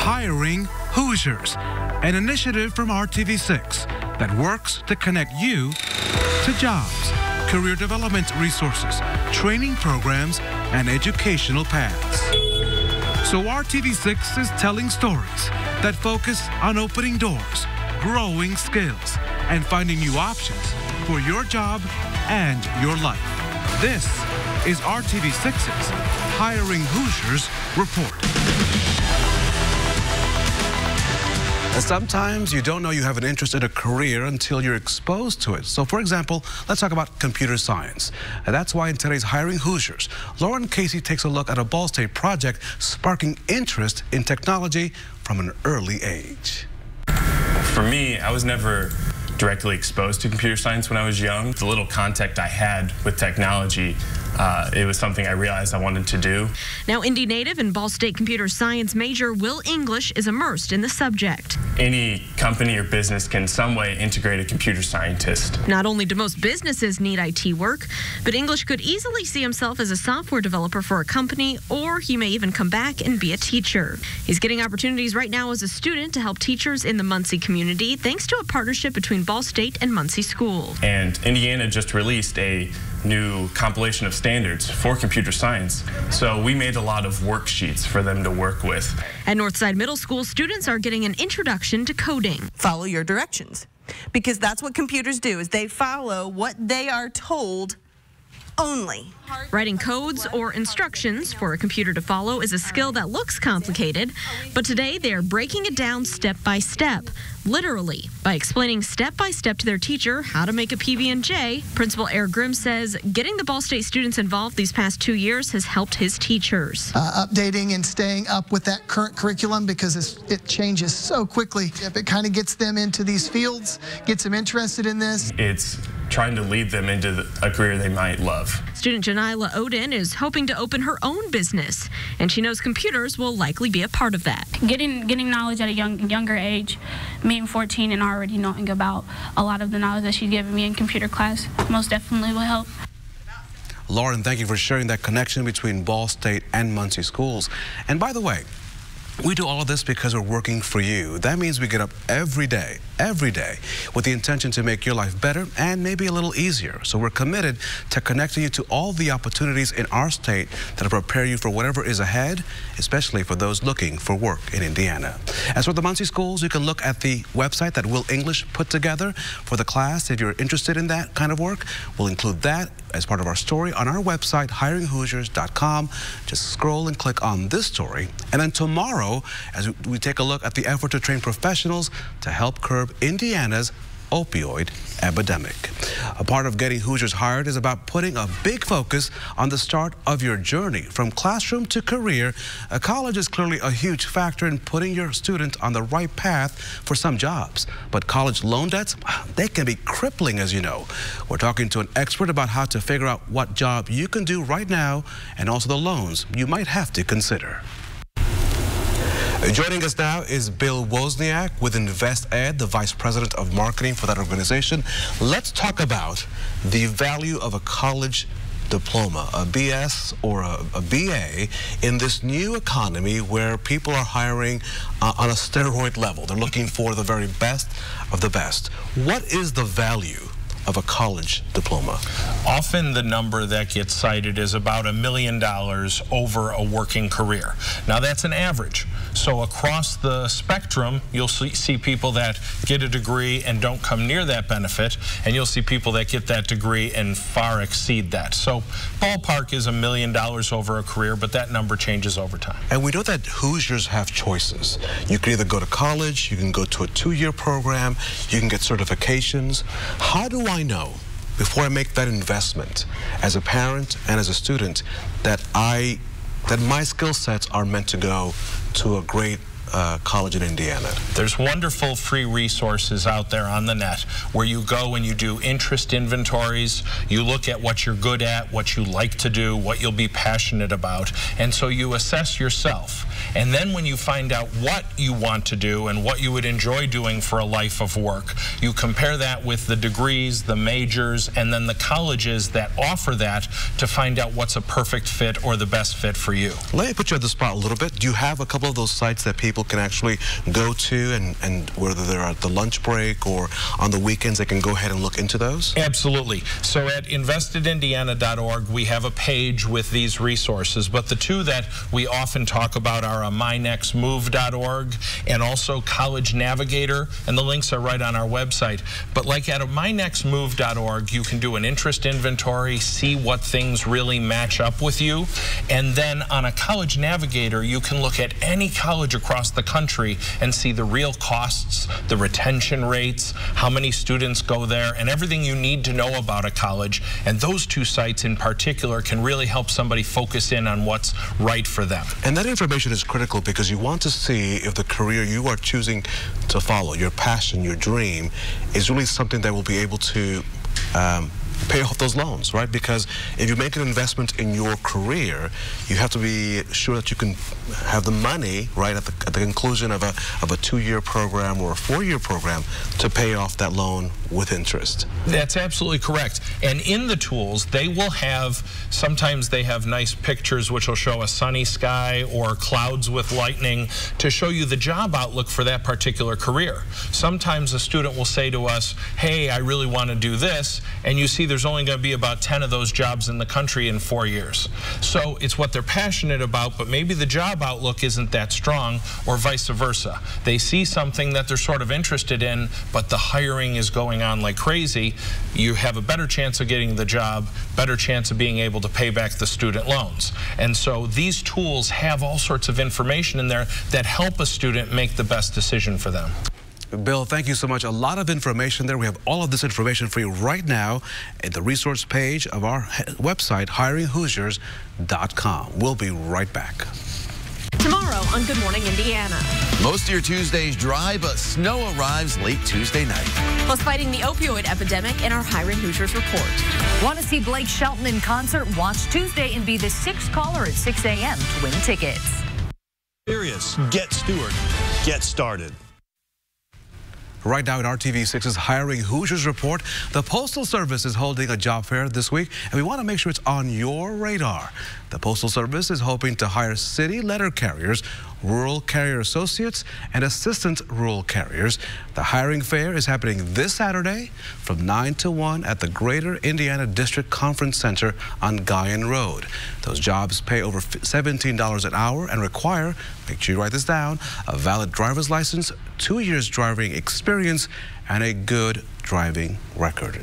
Hiring Hoosiers, an initiative from RTV6 that works to connect you to jobs, career development resources, training programs, and educational paths. So RTV6 is telling stories that focus on opening doors, growing skills, and finding new options for your job and your life. This is RTV6's Hiring Hoosiers Report. And sometimes you don't know you have an interest in a career until you're exposed to it. So, for example, let's talk about computer science. And that's why in today's Hiring Hoosiers, Lauren Casey takes a look at a Ball State project sparking interest in technology from an early age. For me, I was never directly exposed to computer science when I was young. The little contact I had with technology, it was something I realized I wanted to do. Now, Indy native and Ball State computer science major Will English is immersed in the subject. Any company or business can in some way integrate a computer scientist. Not only do most businesses need IT work, but English could easily see himself as a software developer for a company, or he may even come back and be a teacher. He's getting opportunities right now as a student to help teachers in the Muncie community, thanks to a partnership between Ball State and Muncie School. And Indiana just released a new compilation of standards for computer science. So we made a lot of worksheets for them to work with. At Northside Middle School, students are getting an introduction to coding. Follow your directions, because that's what computers do, is they follow what they are told only. Writing codes or instructions for a computer to follow is a skill that looks complicated, but today they are breaking it down step by step, literally, by explaining step by step to their teacher how to make a PB&J. Principal Eric Grimm says getting the Ball State students involved these past 2 years has helped his teachers. Updating and staying up with that current curriculum, because it changes so quickly. If it kind of gets them into these fields, gets them interested in this. It's trying to lead them into a career they might love. Student Janila Odin is hoping to open her own business, and she knows computers will likely be a part of that. Getting knowledge at a younger age, me I'm 14 and already knowing about a lot of the knowledge that she's given me in computer class most definitely will help. Lauren, thank you for sharing that connection between Ball State and Muncie schools. And by the way, we do all of this because we're working for you. That means we get up every day, with the intention to make your life better and maybe a little easier. So we're committed to connecting you to all the opportunities in our state that will prepare you for whatever is ahead, especially for those looking for work in Indiana. As for the Muncie schools, you can look at the website that Will English put together for the class. If you're interested in that kind of work, we'll include that as part of our story on our website, hiringhoosiers.com. Just scroll and click on this story. And then tomorrow, as we take a look at the effort to train professionals to help curb Indiana's opioid epidemic. A part of getting Hoosiers hired is about putting a big focus on the start of your journey. From classroom to career, a college is clearly a huge factor in putting your student on the right path for some jobs. But college loan debts, they can be crippling, as you know. We're talking to an expert about how to figure out what job you can do right now and also the loans you might have to consider. Joining us now is Bill Wozniak with InvestEd, the Vice President of Marketing for that organization. Let's talk about the value of a college diploma, a BS or a BA, in this new economy where people are hiring on a steroid level. They're looking for the very best of the best. What is the value of a college diploma? Often the number that gets cited is about $1 million over a working career. Now that's an average. So across the spectrum, you'll see people that get a degree and don't come near that benefit, and you'll see people that get that degree and far exceed that. So ballpark is $1 million over a career, but that number changes over time. And we know that Hoosiers have choices. You can either go to college, you can go to a 2-year program, you can get certifications. How do I know, before I make that investment as a parent and as a student, that my skill sets are meant to go to a great college in Indiana? There's wonderful free resources out there on the net where you go and you do interest inventories. You look at what you're good at, what you like to do, what you'll be passionate about, and so you assess yourself. And then when you find out what you want to do and what you would enjoy doing for a life of work, you compare that with the degrees, the majors, and then the colleges that offer that to find out what's a perfect fit or the best fit for you. Let me put you on the spot a little bit. Do you have a couple of those sites that people people can actually go to, and whether they're at the lunch break or on the weekends, they can go ahead and look into those? Absolutely. So at investedindiana.org, we have a page with these resources, but the two that we often talk about are mynextmove.org and also College Navigator, and the links are right on our website. But like at mynextmove.org, you can do an interest inventory, see what things really match up with you, and then on a College Navigator, you can look at any college across the country and see the real costs, the retention rates, how many students go there, and everything you need to know about a college. And those two sites in particular can really help somebody focus in on what's right for them. And that information is critical because you want to see if the career you are choosing to follow, your passion, your dream, is really something that will be able to pay off those loans, right? Because if you make an investment in your career, you have to be sure that you can have the money, right, at the conclusion of a 2-year program or a 4-year program to pay off that loan with interest. That's absolutely correct. And in the tools, they will have, sometimes they have nice pictures which will show a sunny sky or clouds with lightning to show you the job outlook for that particular career. Sometimes a student will say to us, hey, I really want to do this, and you see there's only going to be about 10 of those jobs in the country in 4 years. So it's what they're passionate about, but maybe the job outlook isn't that strong, or vice versa. They see something that they're sort of interested in, but the hiring is going on like crazy. You have a better chance of getting the job, better chance of being able to pay back the student loans. And so these tools have all sorts of information in there that help a student make the best decision for them. Bill, thank you so much. A lot of information there. We have all of this information for you right now at the resource page of our website, hiringhoosiers.com. We'll be right back. Tomorrow on Good Morning Indiana. Most of your Tuesdays dry, but snow arrives late Tuesday night. Plus, fighting the opioid epidemic in our Hiring Hoosiers report. Want to see Blake Shelton in concert? Watch Tuesday and be the 6th caller at 6 a.m. to win tickets. Serious. Get Stewart. Get started. Right now in RTV6's Hiring Hoosiers report, the Postal Service is holding a job fair this week, and we want to make sure it's on your radar. The Postal Service is hoping to hire city letter carriers, rural carrier associates, and assistant rural carriers. The hiring fair is happening this Saturday from 9 to 1 at the Greater Indiana District Conference Center on Guyan Road. Those jobs pay over $17 an hour and require, make sure you write this down, a valid driver's license, 2 years driving experience, and a good driving record.